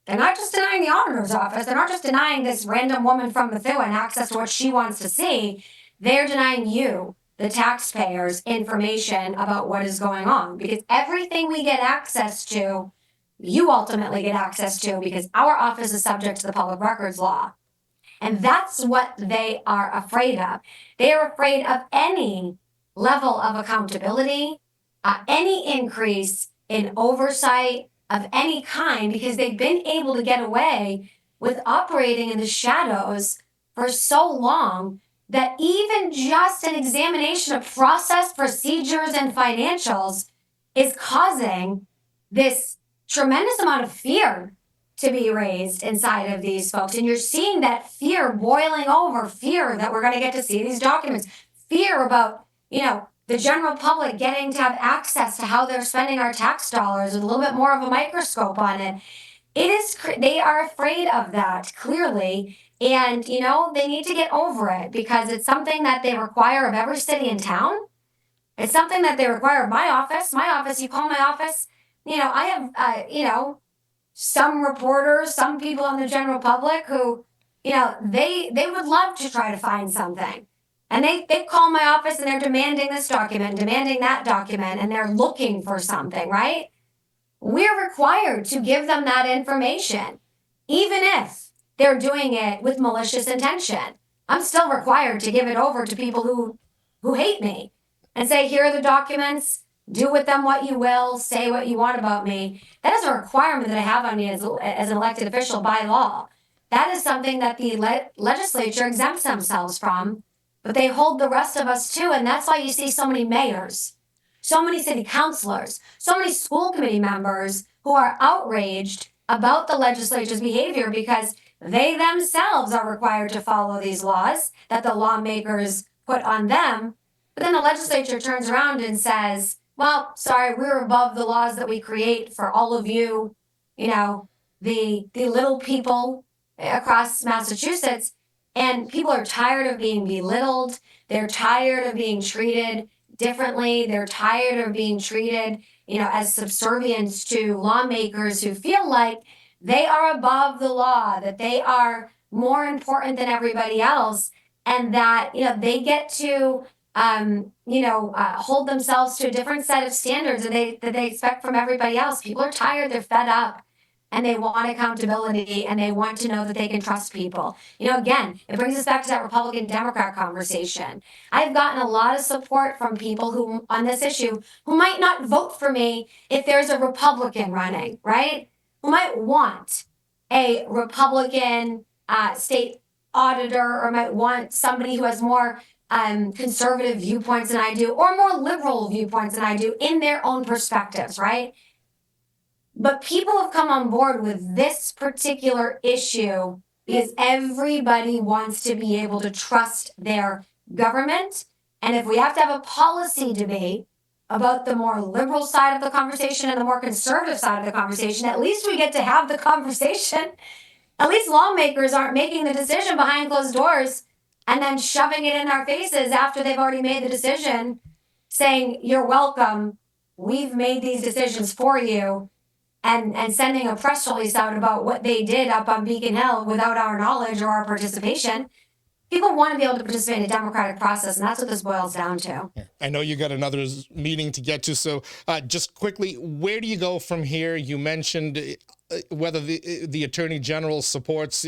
S2: they're not just denying the auditor's office. They're not just denying this random woman from Methuen access to what she wants to see. They're denying you, the taxpayers, information about what is going on. Because everything we get access to, you ultimately get access to, because our office is subject to the public records law. And that's what they are afraid of. They are afraid of any level of accountability, any increase in oversight of any kind, because they've been able to get away with operating in the shadows for so long that even just an examination of process, procedures, and financials is causing this tremendous amount of fear to be raised inside of these folks. And you're seeing that fear boiling over, fear that we're going to get to see these documents, fear about, the general public getting to have access to how they're spending our tax dollars with a little bit more of a microscope on it. They are afraid of that, clearly. And, they need to get over it, because it's something that they require of every city in town. It's something that they require of my office. My office, you call my office, I have, some reporters, some people in the general public who, they would love to try to find something. And they call my office and they're demanding this document, demanding that document, and they're looking for something, right? We're required to give them that information, even if they're doing it with malicious intention. I'm still required to give it over to people who hate me and say, here are the documents, do with them what you will, say what you want about me. That is a requirement that I have on me as an elected official by law. That is something that the legislature exempts themselves from, but they hold the rest of us to. And that's why you see so many mayors, so many city councilors, so many school committee members who are outraged about the legislature's behavior because they themselves are required to follow these laws that the lawmakers put on them. But then the legislature turns around and says, well, sorry, we're above the laws that we create for all of you, the little people across Massachusetts. And people are tired of being belittled. They're tired of being treated differently. They're tired of being treated, as subservients to lawmakers who feel like they are above the law, that they are more important than everybody else, and that, they get to, hold themselves to a different set of standards that they expect from everybody else. People are tired, they're fed up, and they want accountability, and they want to know that they can trust people. Again, it brings us back to that Republican-Democrat conversation. I've gotten a lot of support from people who, on this issue, who might not vote for me if there's a Republican running, right? Who might want a Republican state auditor, or might want somebody who has more conservative viewpoints than I do, or more liberal viewpoints than I do in their own perspectives, right? But people have come on board with this particular issue because everybody wants to be able to trust their government. And if we have to have a policy debate about the more liberal side of the conversation and the more conservative side of the conversation, at least we get to have the conversation. At least lawmakers aren't making the decision behind closed doors and then shoving it in our faces after they've already made the decision, saying, you're welcome, we've made these decisions for you, and sending a press release out about what they did up on Beacon Hill without our knowledge or our participation. People want to be able to participate in a democratic process, and that's what this boils down to.
S1: I know you got another meeting to get to, so just quickly, where do you go from here? You mentioned whether the Attorney General supports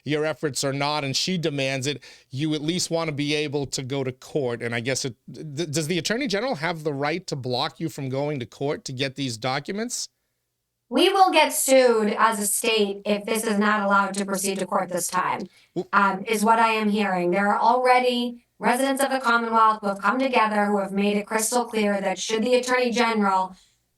S1: your efforts or not, and she demands it, you at least want to be able to go to court. And I guess, does the Attorney General have the right to block you from going to court to get these documents?
S2: We will get sued as a state if this is not allowed to proceed to court this time, is what I am hearing. There are already residents of the Commonwealth who have come together who have made it crystal clear that should the Attorney General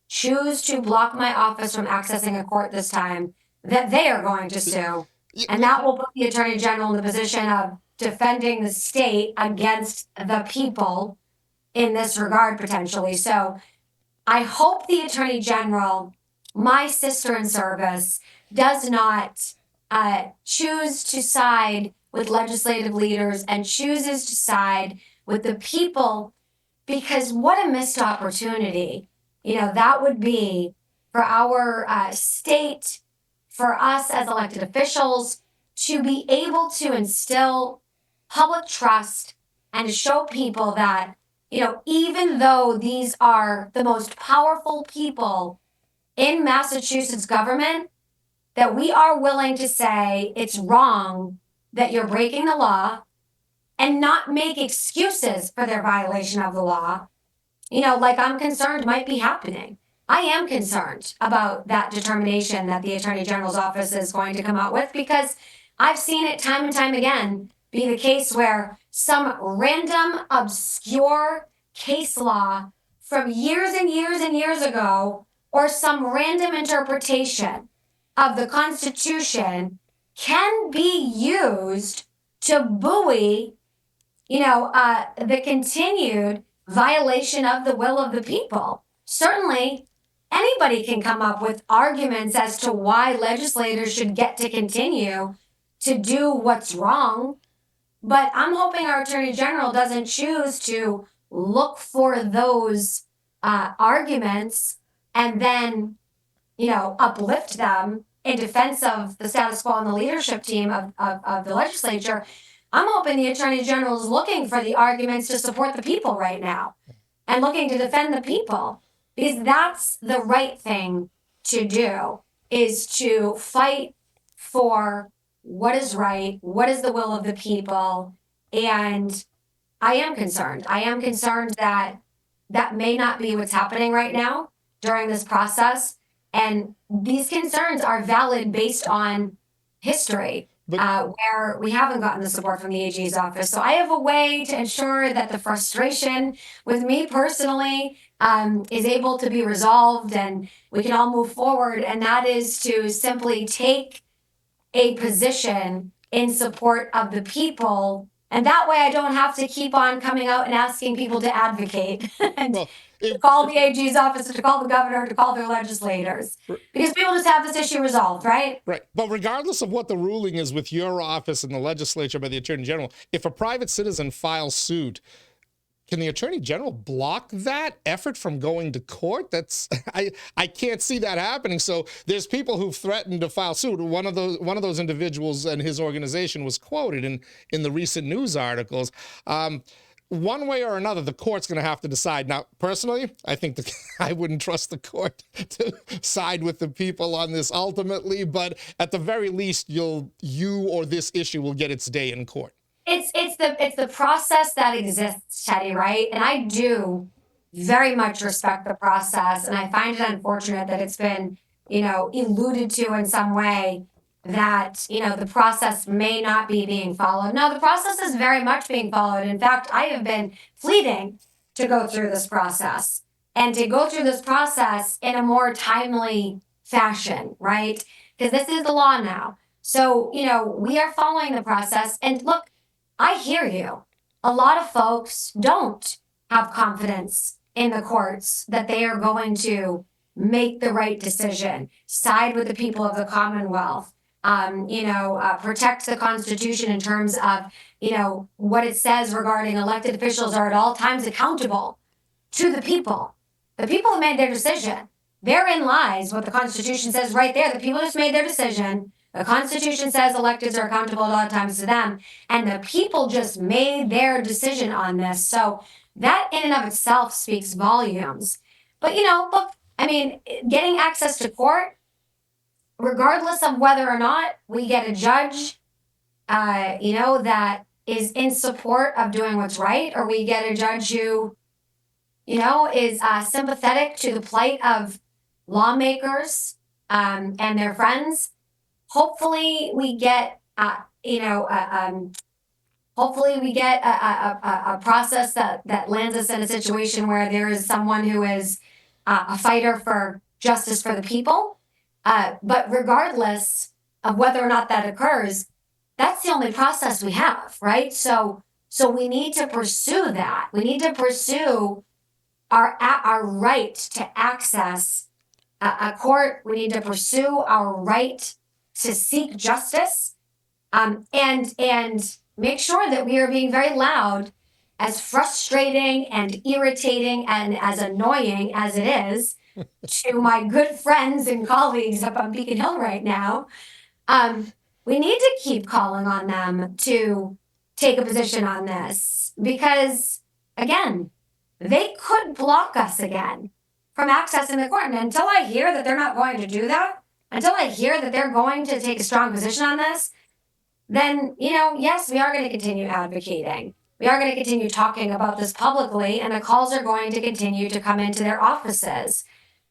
S2: choose to block my office from accessing a court this time, that they are going to sue. And that will put the Attorney General in the position of defending the state against the people in this regard, potentially. So I hope the Attorney General, my sister in service, does not choose to side with legislative leaders and chooses to side with the people, because what a missed opportunity, that would be for our state, for us as elected officials, to be able to instill public trust and to show people that, even though these are the most powerful people in Massachusetts government, that we are willing to say it's wrong that you're breaking the law and not make excuses for their violation of the law. Like I'm concerned might be happening. I am concerned about that determination that the Attorney General's office is going to come out with, because I've seen it time and time again be the case where some random obscure case law from years and years and years ago, or some random interpretation of the Constitution, can be used to buoy, the continued violation of the will of the people. Certainly, anybody can come up with arguments as to why legislators should get to continue to do what's wrong. But I'm hoping our Attorney General doesn't choose to look for those arguments and then, uplift them in defense of the status quo and the leadership team of the legislature. I'm hoping the Attorney General is looking for the arguments to support the people right now and looking to defend the people, because that's the right thing to do, is to fight for what is right, what is the will of the people, And I am concerned. I am concerned that that may not be what's happening right now during this process. And these concerns are valid based on history, where we haven't gotten the support from the AG's office. So I have a way to ensure that the frustration with me personally is able to be resolved and we can all move forward. And that is to simply take a position in support of the people. And that way I don't have to keep on coming out and asking people to advocate and to call the AG's office, to call the governor, to call their legislators. Because people just have this issue resolved, right?
S1: Right. But regardless of what the ruling is with your office and the legislature by the Attorney General, if a private citizen files suit, can the Attorney General block that effort from going to court? That's I can't see that happening. So there's people who've threatened to file suit. One of those individuals and his organization was quoted in the recent news articles. One way or another, the court's going to have to decide. Now, personally, I think I wouldn't trust the court to side with the people on this ultimately, but at the very least, you or this issue will get its day in court.
S2: It's the process that exists, Teddy, right? And I do very much respect the process, and I find it unfortunate that it's been, alluded to in some way that, the process may not be being followed. No, the process is very much being followed. In fact, I have been pleading to go through this process and to go through this process in a more timely fashion, right? Because this is the law now. So, we are following the process. And look, I hear you. A lot of folks don't have confidence in the courts that they are going to make the right decision, side with the people of the Commonwealth, protect the Constitution in terms of, what it says regarding elected officials are at all times accountable to the people. The people have made their decision. Therein lies what the Constitution says right there. The people just made their decision. The Constitution says electeds are accountable at all times to them, and the people just made their decision on this. So that in and of itself speaks volumes. But, look, getting access to court, regardless of whether or not we get a judge, that is in support of doing what's right, or we get a judge who, is sympathetic to the plight of lawmakers and their friends. Hopefully we get, a process that lands us in a situation where there is someone who is a fighter for justice for the people. But regardless of whether or not that occurs, that's the only process we have, right? So we need to pursue that. We need to pursue our right to access a court. We need to pursue our right to seek justice, and make sure that we are being very loud, as frustrating and irritating and as annoying as it is to my good friends and colleagues up on Beacon Hill right now. We need to keep calling on them to take a position on this because, again, they could block us again from accessing the court. And until I hear that they're not going to do that, until I hear that they're going to take a strong position on this, then, yes, we are going to continue advocating. We are going to continue talking about this publicly, and the calls are going to continue to come into their offices.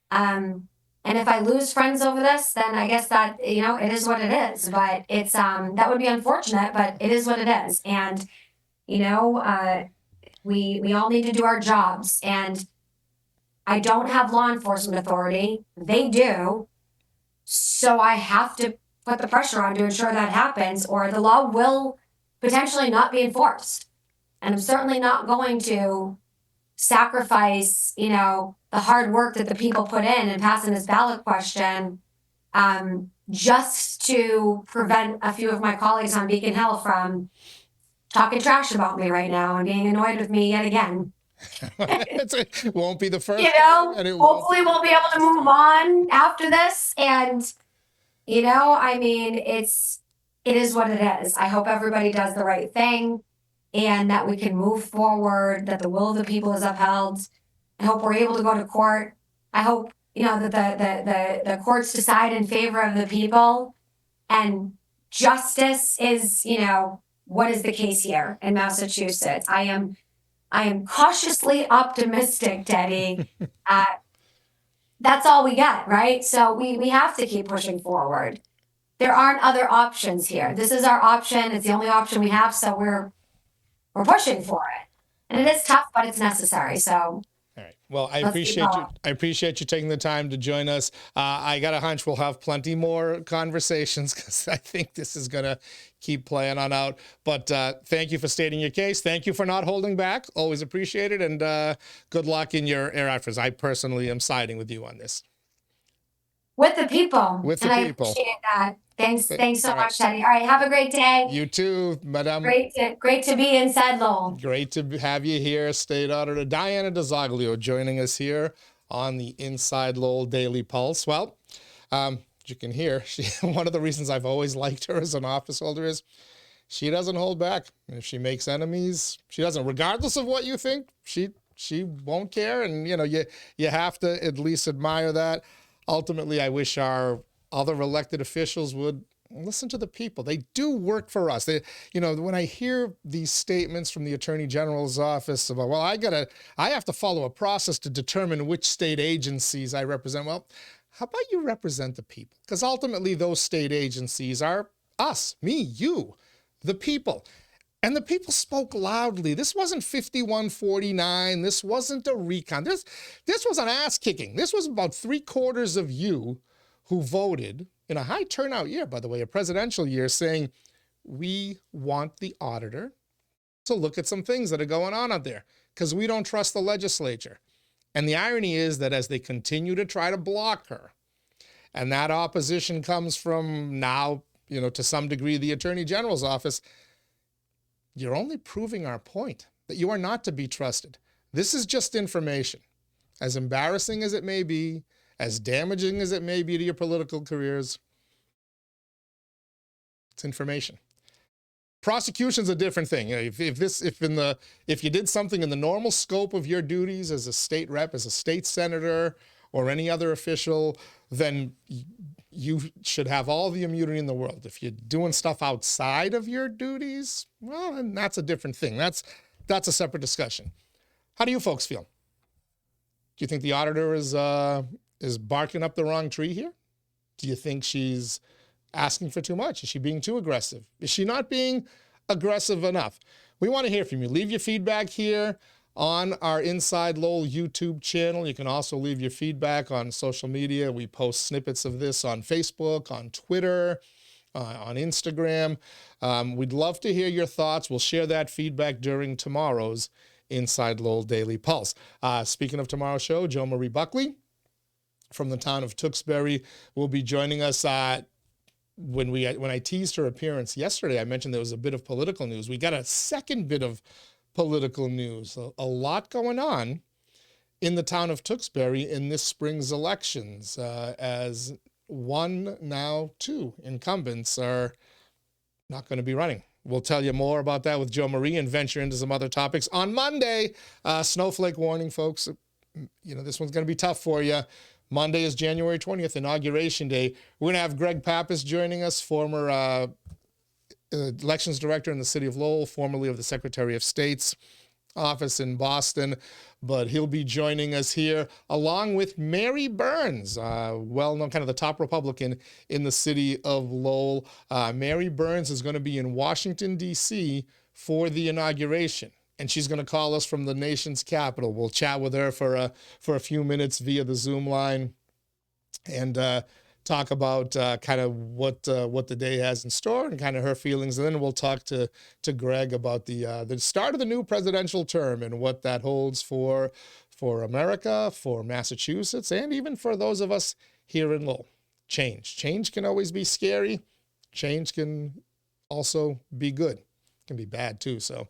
S2: And if I lose friends over this, then I guess that, it is what it is. But it's, that would be unfortunate, but it is what it is. And, we all need to do our jobs. And I don't have law enforcement authority. They do. So I have to put the pressure on to ensure that happens, or the law will potentially not be enforced. And I'm certainly not going to sacrifice, the hard work that the people put in passing this ballot question, just to prevent a few of my colleagues on Beacon Hill from talking trash about me right now and being annoyed with me yet again.
S1: It won't be the first.
S2: Hopefully we'll be able to move on after this. And, it is what it is. I hope everybody does the right thing and that we can move forward, that the will of the people is upheld. I hope we're able to go to court. I hope, that the courts decide in favor of the people and justice is, what is the case here in Massachusetts. I am cautiously optimistic, Teddy. That's all we get, right? So we have to keep pushing forward. There aren't other options here. This is our option. It's the only option we have, so we're pushing for it. And it is tough, but it's necessary. So
S1: all right. Well, I appreciate you taking the time to join us. I got a hunch we'll have plenty more conversations because I think this is going to keep playing on out. But thank you for stating your case. Thank you for not holding back. Always appreciate it. And good luck in your efforts. I personally am siding with you on this.
S2: With the people.
S1: With the
S2: and
S1: people.
S2: I appreciate that. Thanks so
S1: All right.
S2: much, Teddy. All right, have a great day.
S1: You too, Madam.
S2: Great to be inside Lowell.
S1: Great to have you here, State Auditor Diana DiZoglio, joining us here on the Inside Lowell Daily Pulse. Well, you can hear, one of the reasons I've always liked her as an office holder is she doesn't hold back. And if she makes enemies, she doesn't. Regardless of what you think, she won't care. And, you know, you have to at least admire that. Ultimately, I wish our other elected officials would listen to the people. They do work for us. They, you know, when I hear these statements from the Attorney General's office about, well, I have to follow a process to determine which state agencies I represent. Well, how about you represent the people? Because ultimately those state agencies are us, me, you, the people. And the people spoke loudly. This wasn't 51-49. This wasn't a recount. This was an ass kicking. This was about 3/4 of you who voted in a high turnout year, by the way, a presidential year, saying, we want the auditor to look at some things that are going on out there because we don't trust the legislature. And the irony is that as they continue to try to block her, and that opposition comes from now, you know, to some degree, the Attorney General's office, you're only proving our point that you are not to be trusted. This is just information. As embarrassing as it may be, as damaging as it may be to your political careers, it's information. Prosecution's a different thing. You know, if you did something in the normal scope of your duties as a state rep, as a state senator, or any other official, then you should have all the immunity in the world. If you're doing stuff outside of your duties, well, then that's a different thing. That's a separate discussion. How do you folks feel? Do you think the auditor is barking up the wrong tree here? Do you think she's asking for too much? Is she being too aggressive? Is she not being aggressive enough? We want to hear from you. Leave your feedback here on our Inside Lowell YouTube channel. You can also leave your feedback on social media. We post snippets of this on Facebook, on Twitter, on Instagram. We'd love to hear your thoughts. We'll share that feedback during tomorrow's Inside Lowell Daily Pulse. Speaking of tomorrow's show, Jo Marie Buckley from the town of Tewksbury will be joining us. When I teased her appearance yesterday, I mentioned there was a bit of political news. We got a second bit of political news. A lot going on in the town of Tewksbury in this spring's elections, as now two incumbents are not going to be running. We'll tell you more about that with Jo Marie and venture into some other topics on Monday. Snowflake warning, folks. You know, this one's going to be tough for you. Monday is January 20th, Inauguration Day. We're going to have Greg Pappas joining us, former elections director in the city of Lowell, formerly of the Secretary of State's office in Boston. But he'll be joining us here along with Mary Burns, well-known, kind of the top Republican in the city of Lowell. Mary Burns is going to be in Washington, D.C. for the inauguration. And she's going to call us from the nation's capital. We'll chat with her for a few minutes via the Zoom line and talk about kind of what the day has in store and kind of her feelings. And then we'll talk to Greg about the start of the new presidential term and what that holds for America, for Massachusetts, and even for those of us here in Lowell. Change can always be scary. Change can also be good. It can be bad too. So.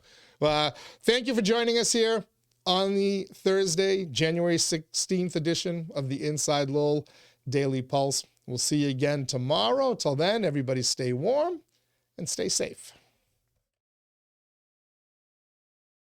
S1: Thank you for joining us here on the Thursday, January 16th edition of the Inside Lowell Daily Pulse. We'll see you again tomorrow. Till then, everybody stay warm and stay safe.